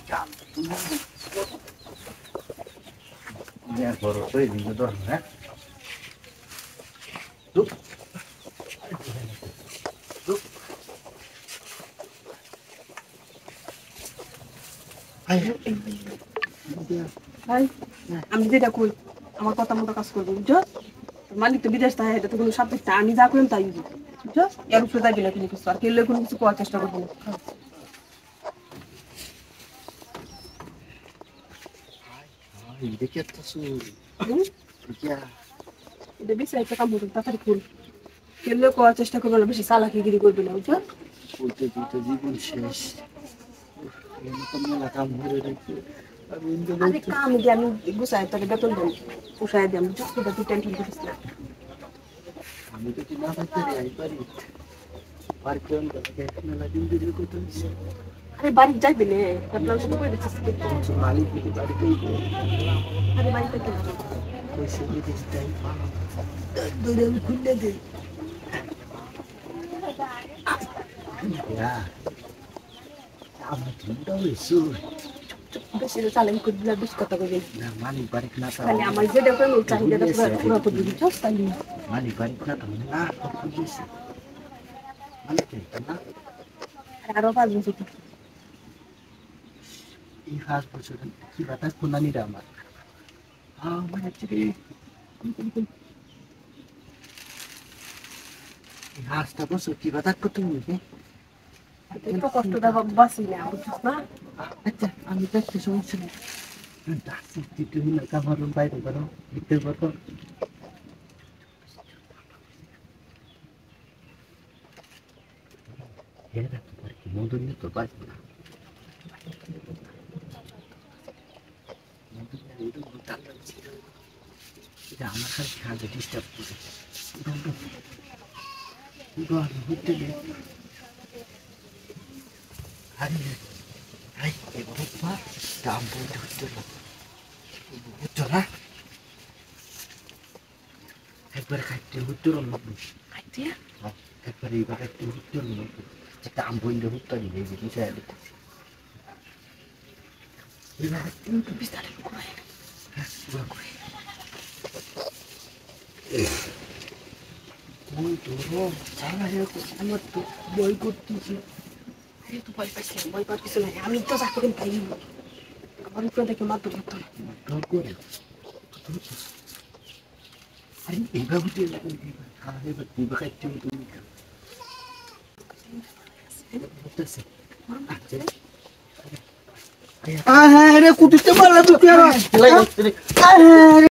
Ya, baru tuh ini doang ya. Tuh. Tuh. Ayo. ভাই আমি যেটা কই আমার কথা মতো কাজ করবো বুঝছো মালিক তো বিদেশ থাকে এটা তো কোনো সাপেক্ষ না আমি যা করলাম তাই বুঝছো এর উপরে যাবি না কোনো কিছু আর কেউ কোনো কিছু করার চেষ্টা করবো না দেখি একটা এটা বেশি একটা কাম করবো তাড়াতাড়ি খুল কেউ করার চেষ্টা করবো না বেশি চালাকিগিরি করবি না বুঝছো বলতে বলতে জীবন শেষ মেলা কাম ধরে রেখে আরে কাম দিয়ে আমি গুছাই তোকে বেতন দেবো পোষায় দিয়ে আমি বুঝছো সেটা তুই টেনশন করিস না আমি তো কি না করতে পারি আর কেমন মেলা দিন দিন করতে হচ্ছে আরে বাড়ি যাইবি না আপনার শুধু করে দিচ্ছিস মালিক বাড়িতেই আরে বাড়িতে কি পয়সা বিদেশ দেয় দৌড়ে আমি খুললে দিই আমার চিন্তা হয়েছে বেশি চালাকি করবি না বেশি কথা কইবি না মালিক বাড়ি না তাহলে আমার যেটা করে ওই চাহিদাটা পুরো করে দিবি বুঝছো তাহলে মালিক বাড়ি না তো না খুঁজেছে মালিক না আরো 5 বছর এই 5 বছর কি বাতাস কোনানি রে আমার আমার আজকে এই 5টা বছর কি বাতাস করতে হবে একটু কষ্টটা বাঁচি না বুঝছিস না আচ্ছা আমি দেখতে সমস্যা নেই তুমি না কামারুন বাইরে করো ভিতরে করো মধুর নিয়ে তো বাঁচবে না এটা আমার কাছে আগে ডিস্টার্ব করে আরে দাম বলতে হচ্ছে বুঝছো না একবারে খাইতে উত্তর খাইতে একবারে এইবার একটু উত্তর দাম বললে উত্তর নেই যে বিষয় দেখতেছি এবার একটু বিস্তারে ঘুরাই আমার তো বই করতেছি তো ভয় পাইছি ভয় পাওয়ার কিছু নাই আমি তো চাকরি পাই আমার উপরে দেখে মাত্র ধরতো আরে এইভাবে এবার খাইতে হ্যাঁ রে কুটিতে পারলে তুই